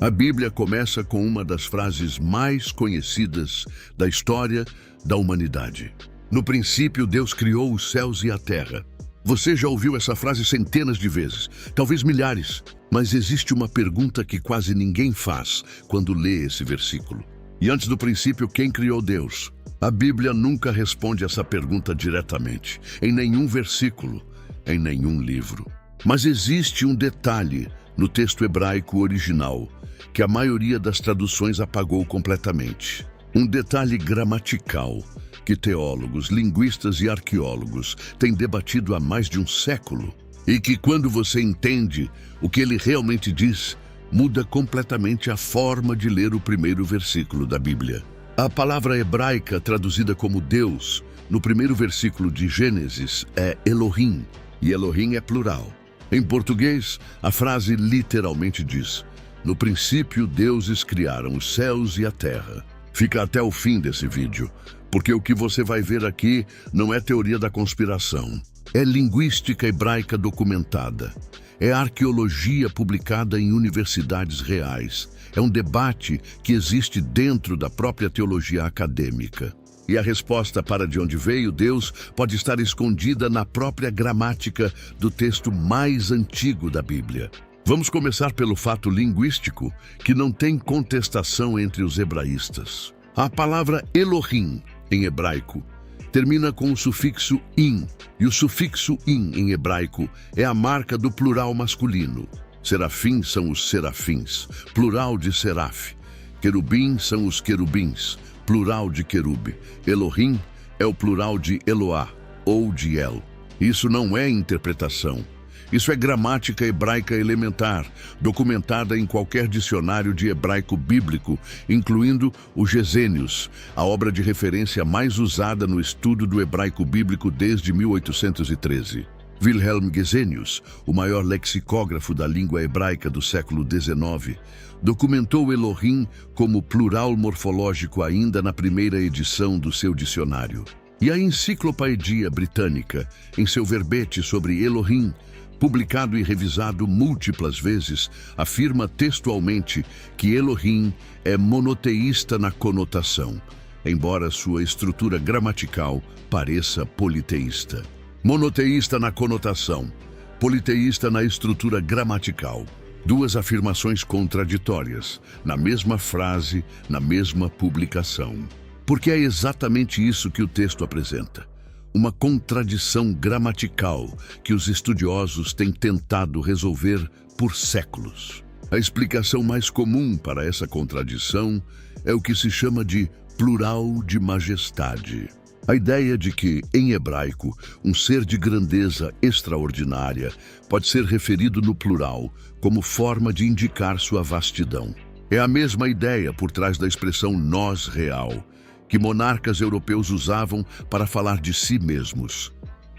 A Bíblia começa com uma das frases mais conhecidas da história da humanidade. No princípio, Deus criou os céus e a terra. Você já ouviu essa frase centenas de vezes, talvez milhares, mas existe uma pergunta que quase ninguém faz quando lê esse versículo. E antes do princípio, quem criou Deus? A Bíblia nunca responde essa pergunta diretamente, em nenhum versículo, em nenhum livro. Mas existe um detalhe no texto hebraico original que a maioria das traduções apagou completamente. Um detalhe gramatical que teólogos, linguistas e arqueólogos têm debatido há mais de um século e que, quando você entende o que ele realmente diz, muda completamente a forma de ler o primeiro versículo da Bíblia. A palavra hebraica traduzida como Deus, no primeiro versículo de Gênesis, é Elohim, e Elohim é plural. Em português, a frase literalmente diz: no princípio, deuses criaram os céus e a terra. Fica até o fim desse vídeo, porque o que você vai ver aqui não é teoria da conspiração. É linguística hebraica documentada. É arqueologia publicada em universidades reais. É um debate que existe dentro da própria teologia acadêmica. E a resposta para de onde veio Deus pode estar escondida na própria gramática do texto mais antigo da Bíblia. Vamos começar pelo fato linguístico, que não tem contestação entre os hebraístas. A palavra Elohim, em hebraico, termina com o sufixo in, e o sufixo in, em hebraico, é a marca do plural masculino. Serafim são os serafins, plural de seraf. Querubim são os querubins, plural de querube. Elohim é o plural de Eloá, ou de El. Isso não é interpretação. Isso é gramática hebraica elementar, documentada em qualquer dicionário de hebraico bíblico, incluindo o Gesênios, a obra de referência mais usada no estudo do hebraico bíblico desde 1813. Wilhelm Gesenius, o maior lexicógrafo da língua hebraica do século XIX, documentou Elohim como plural morfológico ainda na primeira edição do seu dicionário. E a Enciclopédia Britânica, em seu verbete sobre Elohim, publicado e revisado múltiplas vezes, afirma textualmente que Elohim é monoteísta na conotação, embora sua estrutura gramatical pareça politeísta. Monoteísta na conotação, politeísta na estrutura gramatical. Duas afirmações contraditórias, na mesma frase, na mesma publicação. Porque é exatamente isso que o texto apresenta. Uma contradição gramatical que os estudiosos têm tentado resolver por séculos. A explicação mais comum para essa contradição é o que se chama de plural de majestade. A ideia de que, em hebraico, um ser de grandeza extraordinária pode ser referido no plural como forma de indicar sua vastidão. É a mesma ideia por trás da expressão nós real, que monarcas europeus usavam para falar de si mesmos.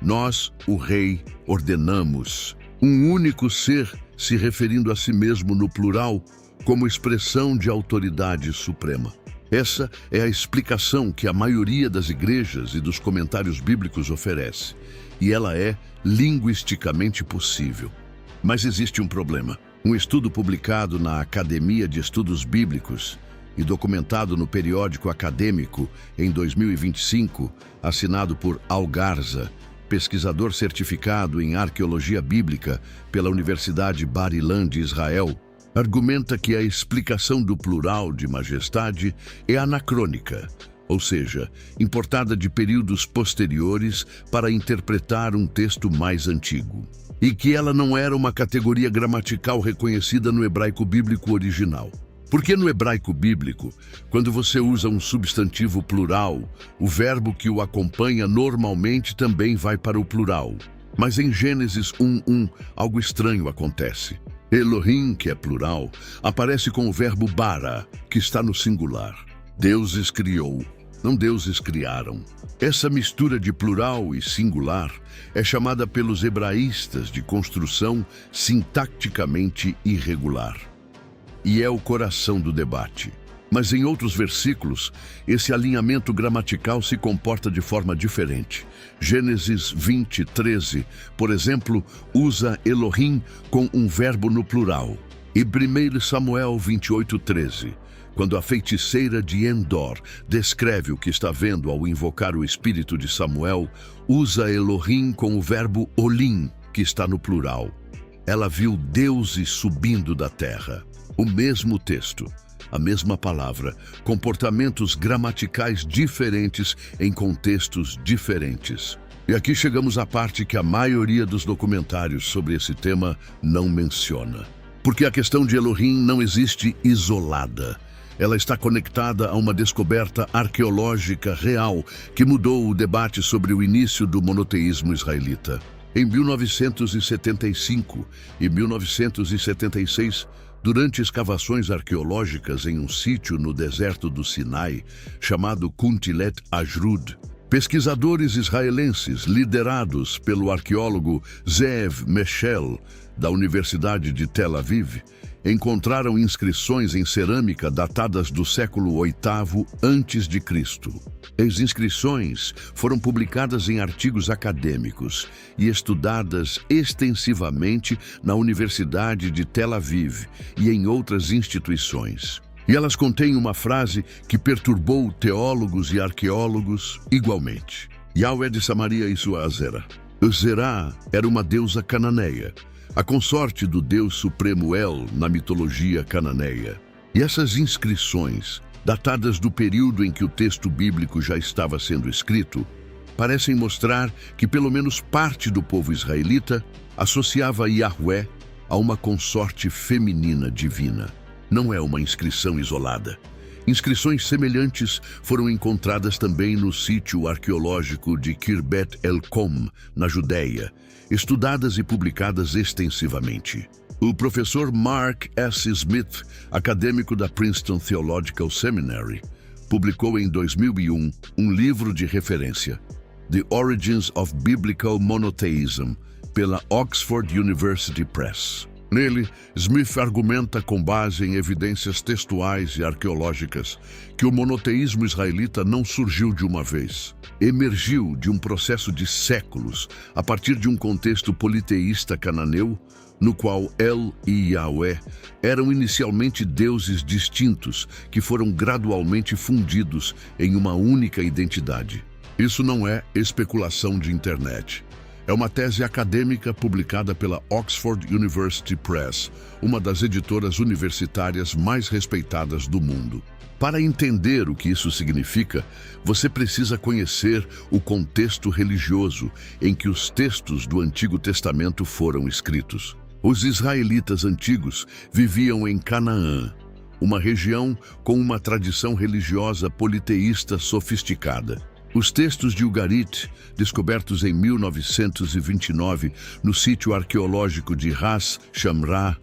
Nós, o rei, ordenamos. Um único ser se referindo a si mesmo no plural como expressão de autoridade suprema. Essa é a explicação que a maioria das igrejas e dos comentários bíblicos oferece, e ela é linguisticamente possível. Mas existe um problema. Um estudo publicado na Academia de Estudos Bíblicos e documentado no periódico acadêmico em 2025, assinado por Al Garza, pesquisador certificado em arqueologia bíblica pela Universidade Bar Ilan de Israel, argumenta que a explicação do plural de majestade é anacrônica, ou seja, importada de períodos posteriores para interpretar um texto mais antigo, e que ela não era uma categoria gramatical reconhecida no hebraico bíblico original. Porque no hebraico bíblico, quando você usa um substantivo plural, o verbo que o acompanha normalmente também vai para o plural. Mas em Gênesis 1:1, algo estranho acontece. Elohim, que é plural, aparece com o verbo bara, que está no singular. Deuses criou, não deuses criaram. Essa mistura de plural e singular é chamada pelos hebraístas de construção sintaticamente irregular. E é o coração do debate. Mas em outros versículos, esse alinhamento gramatical se comporta de forma diferente. Gênesis 20:13, por exemplo, usa Elohim com um verbo no plural. E 1 Samuel 28:13, quando a feiticeira de Endor descreve o que está vendo ao invocar o espírito de Samuel, usa Elohim com o verbo olim, que está no plural. Ela viu deuses subindo da terra. O mesmo texto, a mesma palavra, comportamentos gramaticais diferentes em contextos diferentes. E aqui chegamos à parte que a maioria dos documentários sobre esse tema não menciona. Porque a questão de Elohim não existe isolada. Ela está conectada a uma descoberta arqueológica real que mudou o debate sobre o início do monoteísmo israelita. Em 1975 e 1976, durante escavações arqueológicas em um sítio no deserto do Sinai, chamado Kuntilet Ajrud, pesquisadores israelenses liderados pelo arqueólogo Zeev Meshel, da Universidade de Tel Aviv, encontraram inscrições em cerâmica datadas do século VIII a.C. As inscrições foram publicadas em artigos acadêmicos e estudadas extensivamente na Universidade de Tel Aviv e em outras instituições. E elas contêm uma frase que perturbou teólogos e arqueólogos igualmente. Yahweh de Samaria e sua Azera. Zerá era uma deusa cananeia, a consorte do Deus Supremo El na mitologia cananeia. E essas inscrições, datadas do período em que o texto bíblico já estava sendo escrito, parecem mostrar que pelo menos parte do povo israelita associava Yahweh a uma consorte feminina divina. Não é uma inscrição isolada. Inscrições semelhantes foram encontradas também no sítio arqueológico de Khirbet el-Kom, na Judéia, estudadas e publicadas extensivamente. O professor Mark S. Smith, acadêmico da Princeton Theological Seminary, publicou em 2001 um livro de referência, The Origins of Biblical Monotheism, pela Oxford University Press. Nele, Smith argumenta com base em evidências textuais e arqueológicas que o monoteísmo israelita não surgiu de uma vez. Emergiu de um processo de séculos a partir de um contexto politeísta cananeu, no qual El e Yahweh eram inicialmente deuses distintos que foram gradualmente fundidos em uma única identidade. Isso não é especulação de internet. É uma tese acadêmica publicada pela Oxford University Press, uma das editoras universitárias mais respeitadas do mundo. Para entender o que isso significa, você precisa conhecer o contexto religioso em que os textos do Antigo Testamento foram escritos. Os israelitas antigos viviam em Canaã, uma região com uma tradição religiosa politeísta sofisticada. Os textos de Ugarit, descobertos em 1929 no sítio arqueológico de Ras Shamra,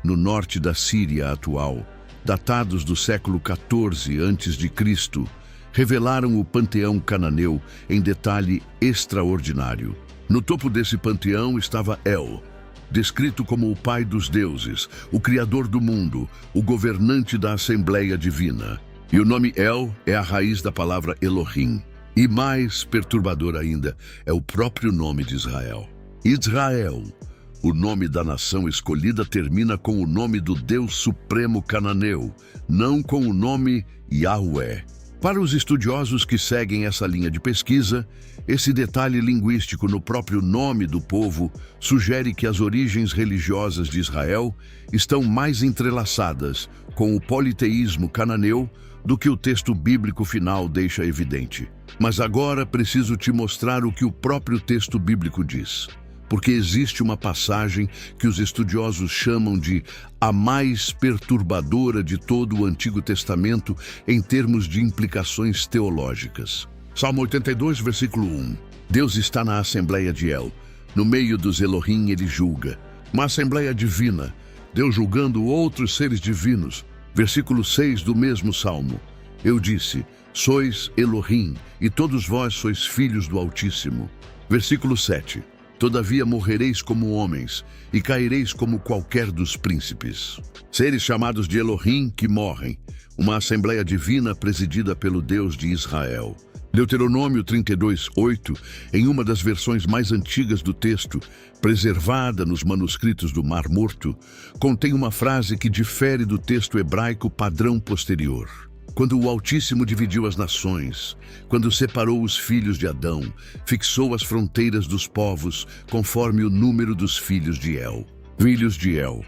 no norte da Síria atual, datados do século XIV a.C., revelaram o panteão cananeu em detalhe extraordinário. No topo desse panteão estava El, descrito como o pai dos deuses, o criador do mundo, o governante da Assembleia Divina. E o nome El é a raiz da palavra Elohim. E mais perturbador ainda é o próprio nome de Israel. Israel, o nome da nação escolhida, termina com o nome do Deus Supremo cananeu, não com o nome Yahweh. Para os estudiosos que seguem essa linha de pesquisa, esse detalhe linguístico no próprio nome do povo sugere que as origens religiosas de Israel estão mais entrelaçadas com o politeísmo cananeu do que o texto bíblico final deixa evidente. Mas agora preciso te mostrar o que o próprio texto bíblico diz, porque existe uma passagem que os estudiosos chamam de a mais perturbadora de todo o Antigo Testamento em termos de implicações teológicas. Salmo 82, versículo 1. Deus está na Assembleia de El. No meio dos Elohim ele julga. Uma Assembleia divina, Deus julgando outros seres divinos. Versículo 6 do mesmo Salmo. Eu disse, sois Elohim, e todos vós sois filhos do Altíssimo. Versículo 7. Todavia morrereis como homens, e caireis como qualquer dos príncipes. Seres chamados de Elohim que morrem, uma Assembleia Divina presidida pelo Deus de Israel. Deuteronômio 32:8, em uma das versões mais antigas do texto, preservada nos manuscritos do Mar Morto, contém uma frase que difere do texto hebraico padrão posterior. Quando o Altíssimo dividiu as nações, quando separou os filhos de Adão, fixou as fronteiras dos povos conforme o número dos filhos de El. Filhos de El,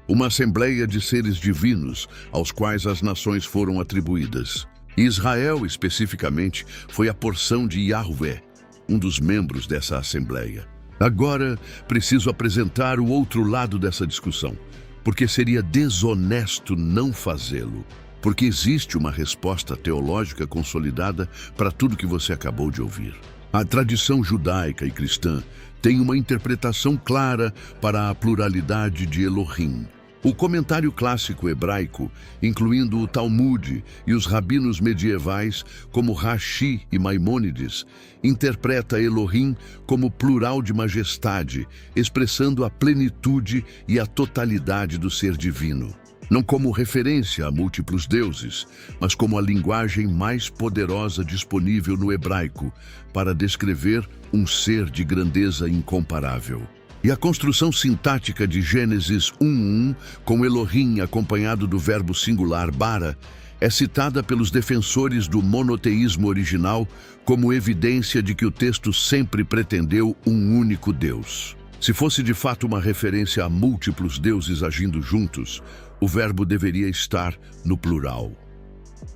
uma assembleia de seres divinos aos quais as nações foram atribuídas. Israel, especificamente, foi a porção de Yahvé, um dos membros dessa assembleia. Agora, preciso apresentar o outro lado dessa discussão, porque seria desonesto não fazê-lo. Porque existe uma resposta teológica consolidada para tudo que você acabou de ouvir. A tradição judaica e cristã tem uma interpretação clara para a pluralidade de Elohim. O comentário clássico hebraico, incluindo o Talmud e os rabinos medievais, como Rashi e Maimônides, interpreta Elohim como plural de majestade, expressando a plenitude e a totalidade do ser divino. Não como referência a múltiplos deuses, mas como a linguagem mais poderosa disponível no hebraico para descrever um ser de grandeza incomparável. E a construção sintática de Gênesis 1:1, com Elohim acompanhado do verbo singular bara, é citada pelos defensores do monoteísmo original como evidência de que o texto sempre pretendeu um único Deus. Se fosse de fato uma referência a múltiplos deuses agindo juntos, o verbo deveria estar no plural.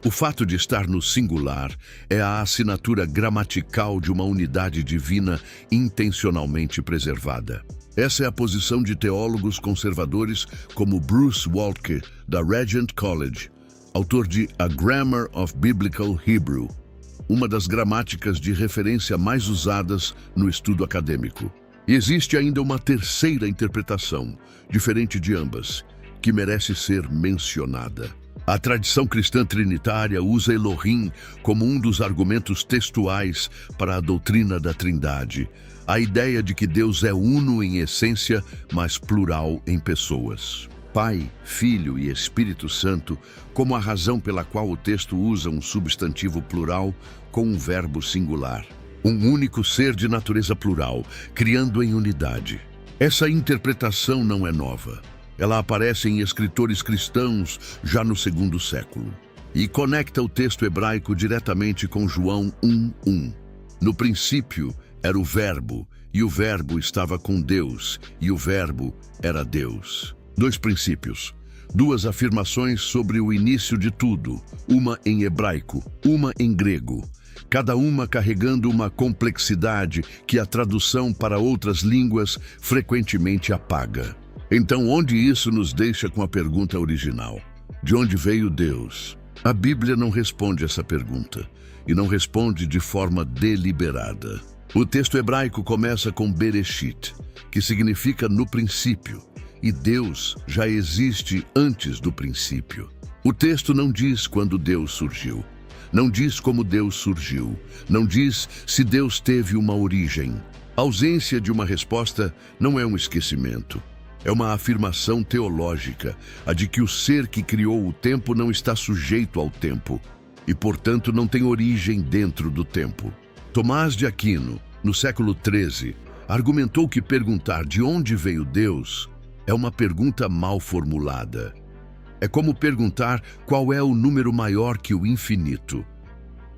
O fato de estar no singular é a assinatura gramatical de uma unidade divina intencionalmente preservada. Essa é a posição de teólogos conservadores como Bruce Waltke, da Regent College, autor de A Grammar of Biblical Hebrew, uma das gramáticas de referência mais usadas no estudo acadêmico. E existe ainda uma terceira interpretação, diferente de ambas, que merece ser mencionada. A tradição cristã trinitária usa Elohim como um dos argumentos textuais para a doutrina da Trindade, a ideia de que Deus é uno em essência, mas plural em pessoas. Pai, Filho e Espírito Santo, como a razão pela qual o texto usa um substantivo plural com um verbo singular. Um único ser de natureza plural, criando em unidade. Essa interpretação não é nova. Ela aparece em escritores cristãos já no segundo século e conecta o texto hebraico diretamente com João 1:1. No princípio era o Verbo, e o Verbo estava com Deus, e o Verbo era Deus. Dois princípios, duas afirmações sobre o início de tudo, uma em hebraico, uma em grego, cada uma carregando uma complexidade que a tradução para outras línguas frequentemente apaga. Então, onde isso nos deixa com a pergunta original? De onde veio Deus? A Bíblia não responde essa pergunta, e não responde de forma deliberada. O texto hebraico começa com Bereshit, que significa no princípio, e Deus já existe antes do princípio. O texto não diz quando Deus surgiu, não diz como Deus surgiu, não diz se Deus teve uma origem. A ausência de uma resposta não é um esquecimento. É uma afirmação teológica, a de que o ser que criou o tempo não está sujeito ao tempo e, portanto, não tem origem dentro do tempo. Tomás de Aquino, no século XIII, argumentou que perguntar de onde veio Deus é uma pergunta mal formulada. É como perguntar qual é o número maior que o infinito.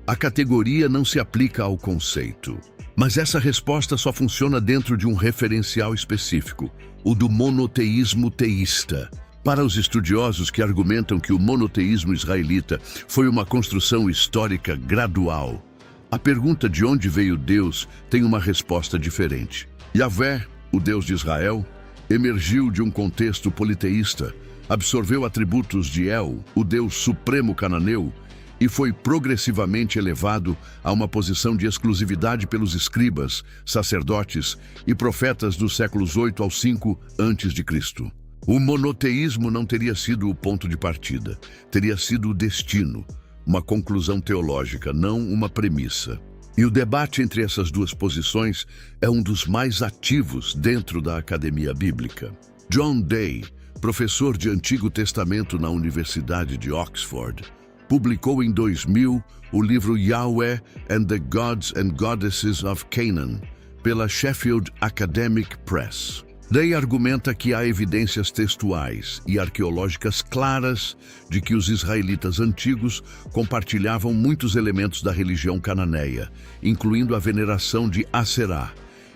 A categoria não se aplica ao conceito. Mas essa resposta só funciona dentro de um referencial específico, o do monoteísmo teísta. Para os estudiosos que argumentam que o monoteísmo israelita foi uma construção histórica gradual, a pergunta de onde veio Deus tem uma resposta diferente. Yahvé, o Deus de Israel, emergiu de um contexto politeísta, absorveu atributos de El, o Deus supremo cananeu, e foi progressivamente elevado a uma posição de exclusividade pelos escribas, sacerdotes e profetas dos séculos 8 ao 5 a.C. O monoteísmo não teria sido o ponto de partida, teria sido o destino, uma conclusão teológica, não uma premissa. E o debate entre essas duas posições é um dos mais ativos dentro da academia bíblica. John Day, professor de Antigo Testamento na Universidade de Oxford, publicou em 2000 o livro Yahweh and the Gods and Goddesses of Canaan, pela Sheffield Academic Press. Day argumenta que há evidências textuais e arqueológicas claras de que os israelitas antigos compartilhavam muitos elementos da religião cananeia, incluindo a veneração de Aserá,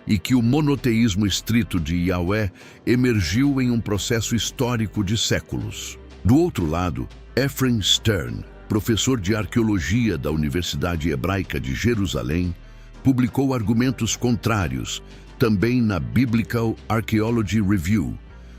e que o monoteísmo estrito de Yahweh emergiu em um processo histórico de séculos. Do outro lado, Ephraim Stern, professor de arqueologia da Universidade Hebraica de Jerusalém, publicou argumentos contrários, também na Biblical Archaeology Review,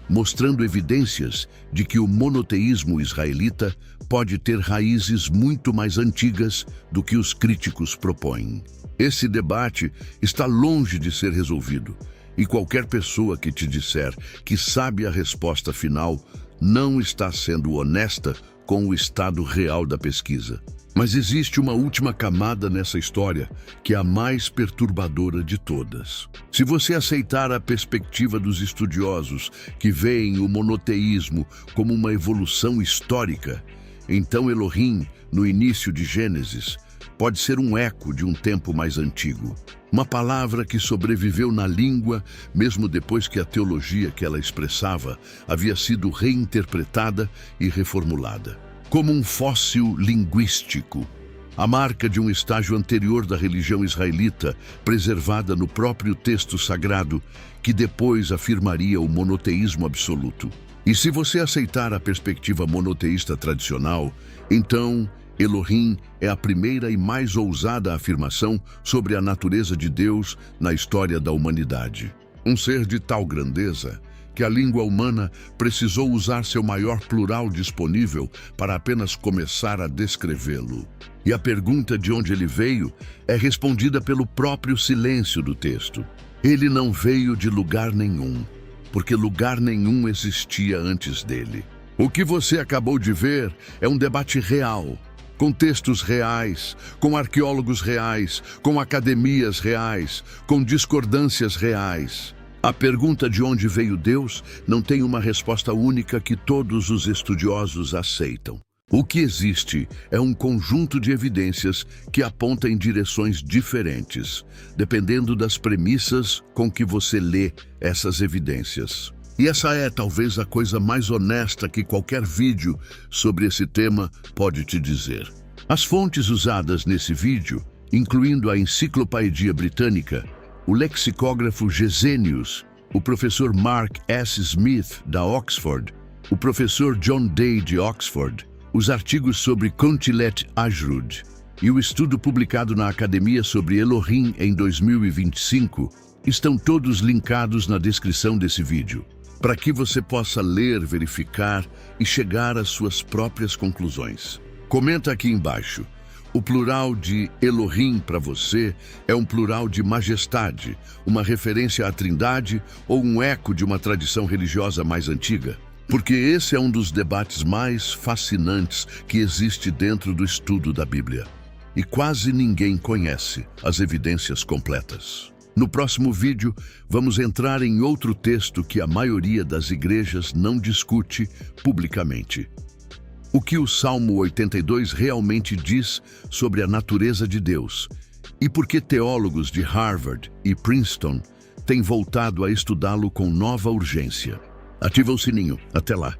mostrando evidências de que o monoteísmo israelita pode ter raízes muito mais antigas do que os críticos propõem. Esse debate está longe de ser resolvido, e qualquer pessoa que te disser que sabe a resposta final não está sendo honesta com o estado real da pesquisa. Mas existe uma última camada nessa história, que é a mais perturbadora de todas. Se você aceitar a perspectiva dos estudiosos que veem o monoteísmo como uma evolução histórica, então Elohim, no início de Gênesis, pode ser um eco de um tempo mais antigo. Uma palavra que sobreviveu na língua, mesmo depois que a teologia que ela expressava havia sido reinterpretada e reformulada. Como um fóssil linguístico, a marca de um estágio anterior da religião israelita, preservada no próprio texto sagrado, que depois afirmaria o monoteísmo absoluto. E se você aceitar a perspectiva monoteísta tradicional, então Elohim é a primeira e mais ousada afirmação sobre a natureza de Deus na história da humanidade. Um ser de tal grandeza que a língua humana precisou usar seu maior plural disponível para apenas começar a descrevê-lo. E a pergunta de onde ele veio é respondida pelo próprio silêncio do texto. Ele não veio de lugar nenhum, porque lugar nenhum existia antes dele. O que você acabou de ver é um debate real, com textos reais, com arqueólogos reais, com academias reais, com discordâncias reais. A pergunta de onde veio Deus não tem uma resposta única que todos os estudiosos aceitam. O que existe é um conjunto de evidências que aponta em direções diferentes, dependendo das premissas com que você lê essas evidências. E essa é talvez a coisa mais honesta que qualquer vídeo sobre esse tema pode te dizer. As fontes usadas nesse vídeo, incluindo a Enciclopédia Britânica, o lexicógrafo Gesenius, o professor Mark S. Smith, da Oxford, o professor John Day, de Oxford, os artigos sobre Contilet Ajrud e o estudo publicado na Academia sobre Elohim em 2025 estão todos linkados na descrição desse vídeo, para que você possa ler, verificar e chegar às suas próprias conclusões. Comenta aqui embaixo. O plural de Elohim para você é um plural de majestade, uma referência à Trindade ou um eco de uma tradição religiosa mais antiga? Porque esse é um dos debates mais fascinantes que existe dentro do estudo da Bíblia. E quase ninguém conhece as evidências completas. No próximo vídeo, vamos entrar em outro texto que a maioria das igrejas não discute publicamente. O que o Salmo 82 realmente diz sobre a natureza de Deus e por que teólogos de Harvard e Princeton têm voltado a estudá-lo com nova urgência. Ativa o sininho. Até lá!